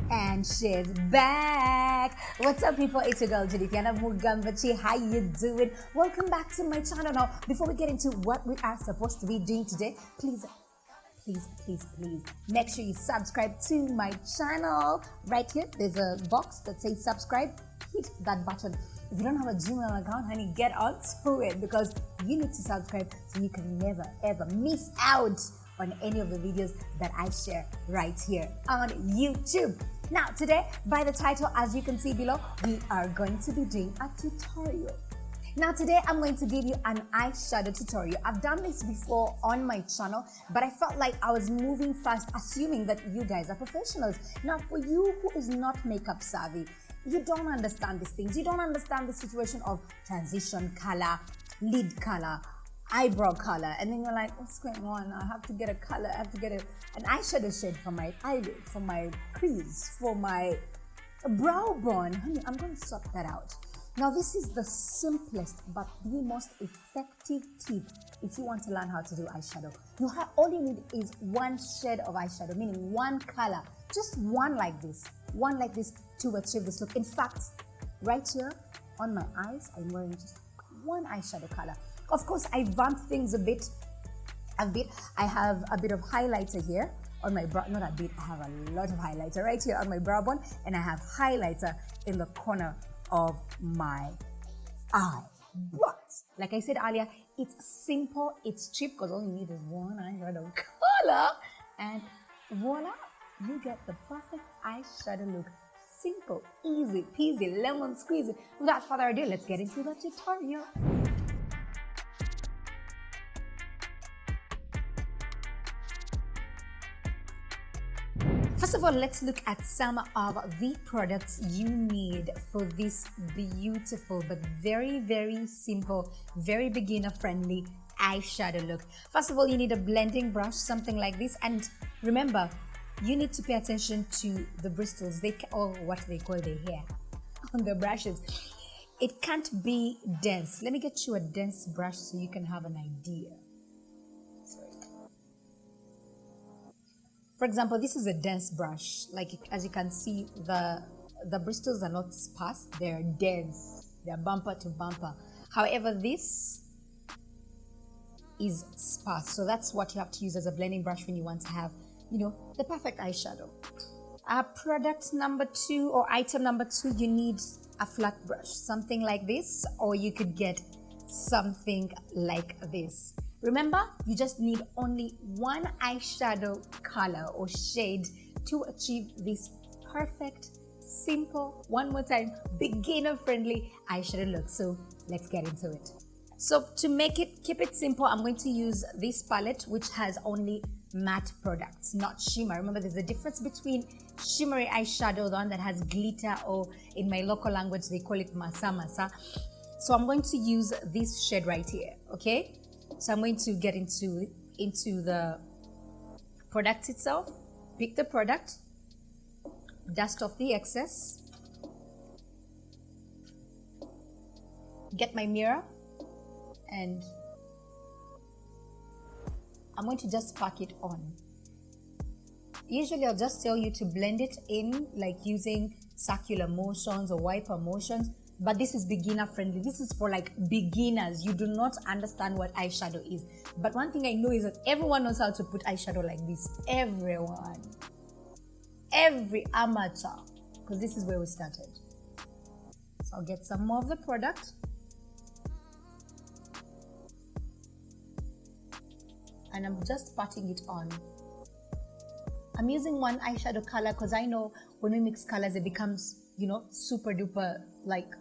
And she's back. What's up, people? It's your girl Jadikiana Mugambachi. How you doing? Welcome back to my channel. Now, before we get into what we are supposed to be doing today, please make sure you subscribe to my channel. Right here, there's a box that says subscribe. Hit that button. If you don't have a Gmail account, honey, get onto it because you need to subscribe so you can never ever miss out on any of the videos that I share right here on YouTube. Now today, by the title, as you can see below, we are going to be doing a tutorial. Now today, I'm going to give you an eyeshadow tutorial. I've done this before on my channel, but I felt like I was moving fast, assuming that you guys are professionals. Now for you who is not makeup savvy, you don't understand these things. You don't understand the situation of transition color, lid color, eyebrow color, and then you're like, what's going on? I have to get a color, I have to get an eyeshadow shade for my eyelid, for my crease, for my brow bone. Honey, I'm going to sort that out. Now this is the simplest but the most effective tip if you want to learn how to do eyeshadow. All you need is one shade of eyeshadow, meaning one color, just one like this to achieve this look. In fact, right here on my eyes, I'm wearing just one eyeshadow color. Of course, I vamp things a bit. I have a bit of highlighter here on my brow. Not a bit, I have a lot of highlighter right here on my brow bone, and I have highlighter in the corner of my eye. But like I said earlier, it's simple, it's cheap, because all you need is one eyeshadow color, and voila, you get the perfect eyeshadow look. Simple, easy peasy, lemon squeezy. Without further ado, let's get into the tutorial. First of all, let's look at some of the products you need for this beautiful but very, very simple, very beginner-friendly eyeshadow look. First of all, you need a blending brush, something like this. And remember, you need to pay attention to the bristles, or what they call the hair on the brushes. It can't be dense. Let me get you a dense brush so you can have an idea. For example, this is a dense brush. Like, as you can see, the bristles are not sparse, they're dense, they're bumper to bumper. However, this is sparse, so that's what you have to use as a blending brush when you want to have, the perfect eyeshadow. Product number 2 or item number 2, you need a flat brush, something like this, or you could get something like this. Remember, you just need only one eyeshadow color or shade to achieve this perfect, simple, one more time, beginner-friendly eyeshadow look. So let's get into it. So to keep it simple, I'm going to use this palette, which has only matte products, not shimmer. Remember, there's a difference between shimmery eyeshadow, the one that has glitter, or in my local language, they call it masa masa. So I'm going to use this shade right here, okay? So I'm going to get into the product itself, pick the product, dust off the excess, get my mirror, and I'm going to just pack it on. Usually I'll just tell you to blend it in, like using circular motions or wiper motions. But this is beginner friendly. This is for like beginners. You do not understand what eyeshadow is. But one thing I know is that everyone knows how to put eyeshadow like this. Everyone. Every amateur. Because this is where we started. So I'll get some more of the product. And I'm just patting it on. I'm using one eyeshadow color because I know when we mix colors, it becomes, super duper, like,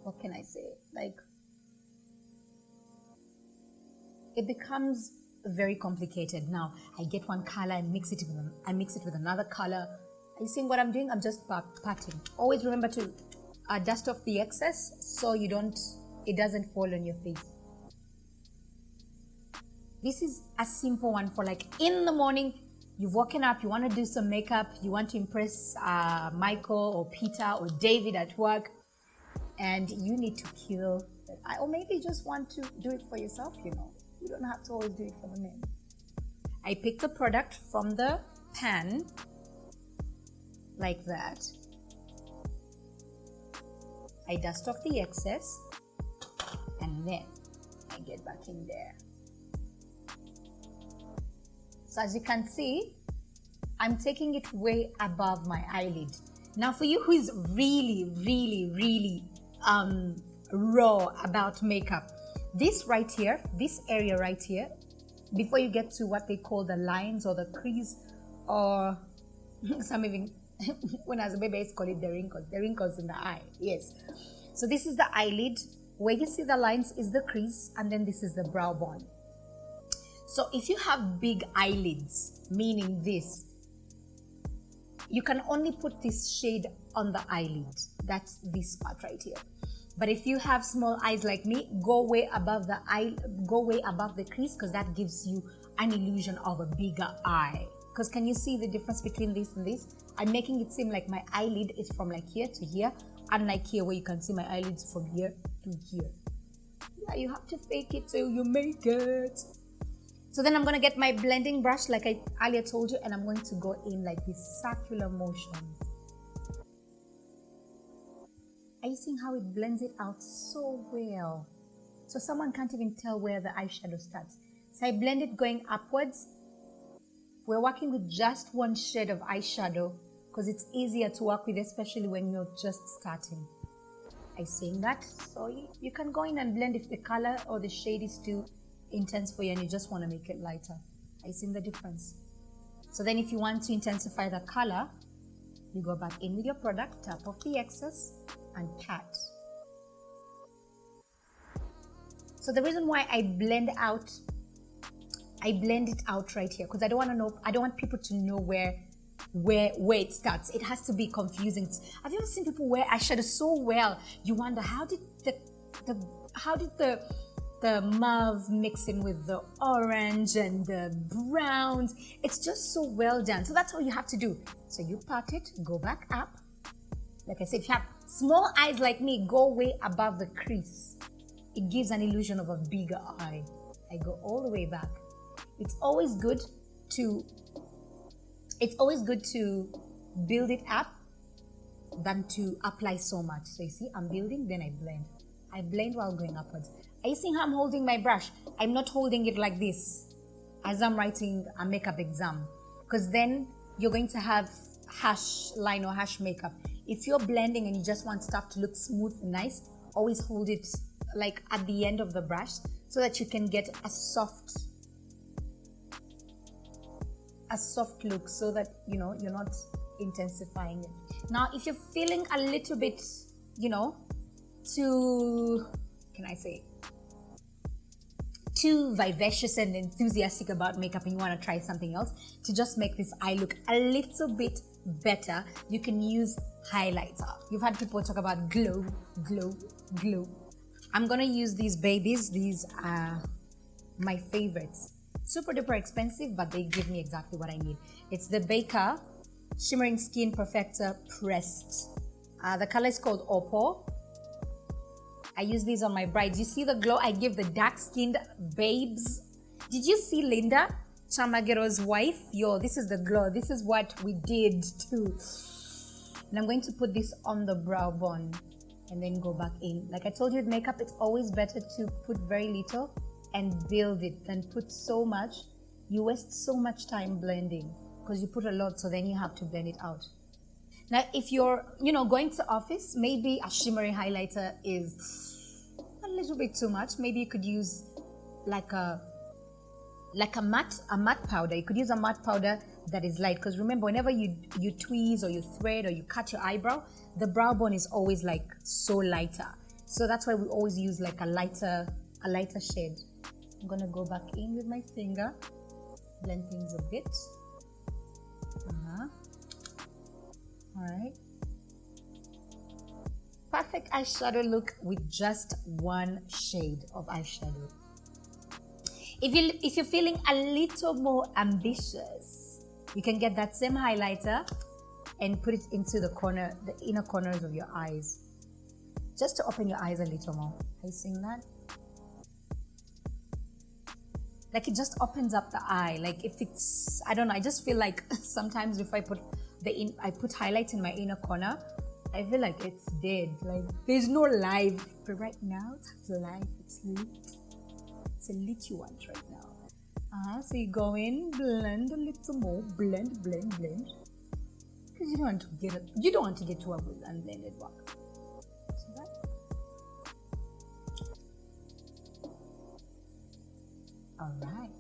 what can I say? Like, it becomes very complicated. Now, I get one color and mix it with another color. Are you seeing what I'm doing? I'm just patting. Always remember to dust off the excess so it doesn't fall on your face. This is a simple one for like in the morning. You've woken up, you want to do some makeup, you want to impress Michael or Peter or David at work, and you need to kill that eye. Or maybe you just want to do it for yourself, You don't have to always do it for the men. I pick the product from the pan like that. I dust off the excess and then I get back in there. So as you can see, I'm taking it way above my eyelid. Now for you who is really raw about makeup, this right here, this area right here, before you get to what they call the lines or the crease, or some even, when I was a baby I used to call it the wrinkles in the eye, yes. So this is the eyelid, where you see the lines is the crease, and then this is the brow bone. So if you have big eyelids, meaning this, you can only put this shade on the eyelid. That's this part right here. But if you have small eyes like me, go way above the eye, go way above the crease, because that gives you an illusion of a bigger eye. Because can you see the difference between this and this? I'm making it seem like my eyelid is from like here to here, unlike here where you can see my eyelids from here to here. Yeah, you have to fake it till you make it. So then I'm going to get my blending brush like I earlier told you, and I'm going to go in like this circular motion. Are you seeing how it blends it out so well? So someone can't even tell where the eyeshadow starts. So I blend it going upwards. We're working with just one shade of eyeshadow because it's easier to work with, especially when you're just starting. I saying that, so you can go in and blend if the color or the shade is too intense for you and you just want to make it lighter. Are you seeing the difference? So then if you want to intensify the color, you go back in with your product, tap off the excess and pat. So the reason why I blend it out right here, because I don't want people to know where it starts. It has to be confusing. Have you ever seen people wear eyeshadow so well, you wonder how did the mauve mix in with the orange and the browns? It's just so well done. So that's all you have to do. So you pat it, go back up. Like I said, if you have small eyes like me, go way above the crease. It gives an illusion of a bigger eye. I go all the way back. It's always good to build it up than to apply so much. So you see, I'm building, then I blend. I blend while going upwards. Are you seeing how I'm holding my brush? I'm not holding it like this as I'm writing a makeup exam, because then you're going to have harsh line or harsh makeup. If you're blending and you just want stuff to look smooth and nice, always hold it like at the end of the brush so that you can get a soft look, so that you're not intensifying it. Now if you're feeling a little bit too vivacious and enthusiastic about makeup and you want to try something else to just make this eye look a little bit better, you can use highlighter. You've had people talk about glow. I'm gonna use these babies. These are my favorites. Super duper expensive, but they give me exactly what I need. It's the Baker Shimmering Skin Perfector Pressed. The color is called Opal. I use these on my brides. You see the glow I give the dark-skinned babes? Did you see Linda, Chamagero's wife? Yo, this is the glow. This is what we did too. And I'm going to put this on the brow bone and then go back in. Like I told you with makeup, it's always better to put very little and build it than put so much. You waste so much time blending because you put a lot, so then you have to blend it out. Now, if you're, going to office, maybe a shimmery highlighter is a little bit too much. Maybe you could use like a matte powder. You could use a matte powder that is light, because remember, whenever you tweeze or you thread or you cut your eyebrow, the brow bone is always like so lighter. So that's why we always use like a lighter shade. I'm gonna go back in with my finger, blend things a bit. All right. Perfect eyeshadow look with just one shade of eyeshadow. If you're feeling a little more ambitious, you can get that same highlighter and put it into the inner corners of your eyes, just to open your eyes a little more. Are you seeing that? Like it just opens up the eye. Like if it's, I don't know, I just feel like sometimes if I put I put highlights in my inner corner. I feel like it's dead. Like there's no life. But right now, it's life. It's lit. It's a lit you want right now. So you go in, blend a little more, blend. Because you don't want to get to a with unblended wax. See that? Alright.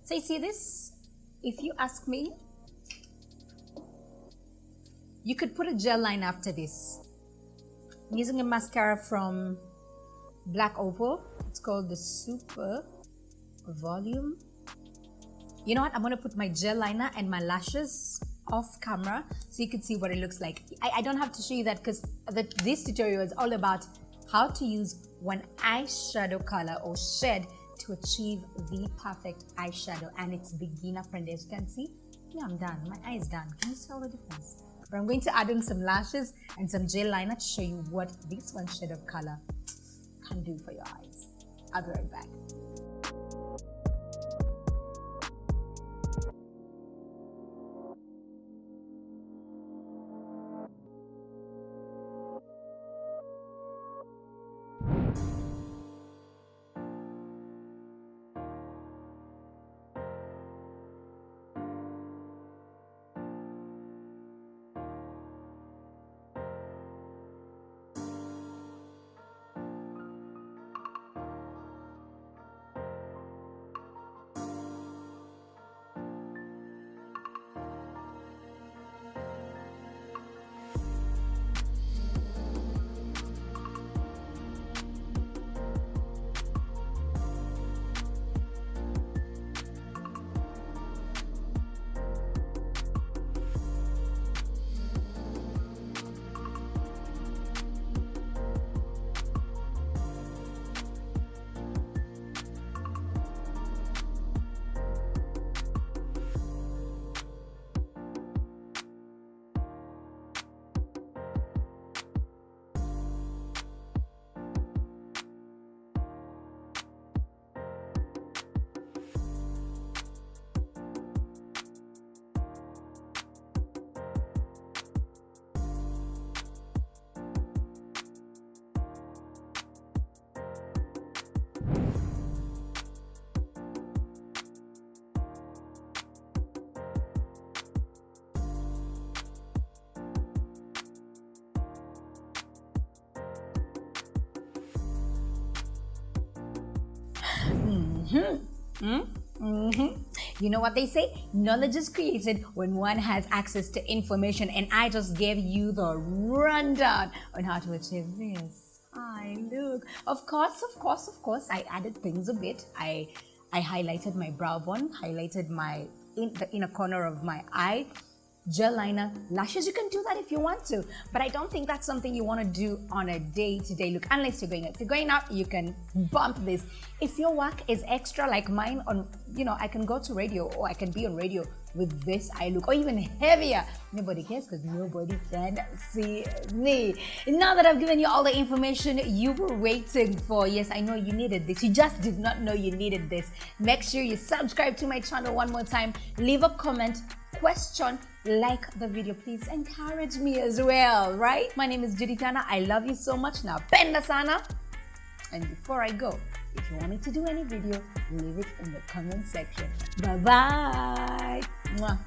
So you see this? If you ask me, you could put a gel line after this. I'm using a mascara from Black Opal. It's called the Super Volume. You know what? I'm going to put my gel liner and my lashes off camera so you can see what it looks like. I don't have to show you that because this tutorial is all about how to use one eyeshadow color or shade to achieve the perfect eyeshadow, and it's beginner friendly. As you can see, yeah, I'm done. My eye is done. Can you tell the difference? But I'm going to add in some lashes and some gel liner to show you what this one shade of color can do for your eyes. I'll be right back. You know what they say? Knowledge is created when one has access to information, and I just gave you the rundown on how to achieve this. Look. Of course, I added things a bit. I highlighted my brow bone, highlighted the inner corner of my eye, gel liner, lashes. You can do that if you want to, but I don't think that's something you want to do on a day-to-day look unless you're going out. If you're going out, you can bump this. If your work is extra like mine, I can go to radio, or I can be on radio with this eye look, or even heavier. Nobody cares because nobody can see me. Now that I've given you all the information you were waiting for, yes, I know you needed this. You just did not know you needed this. Make sure you subscribe to my channel one more time. Leave a comment, question, like the video. Please encourage me as well, right? My name is Judy Tana. I love you so much. Now, penda sana. And before I go, if you want me to do any video, leave it in the comment section. Bye-bye. Mwah.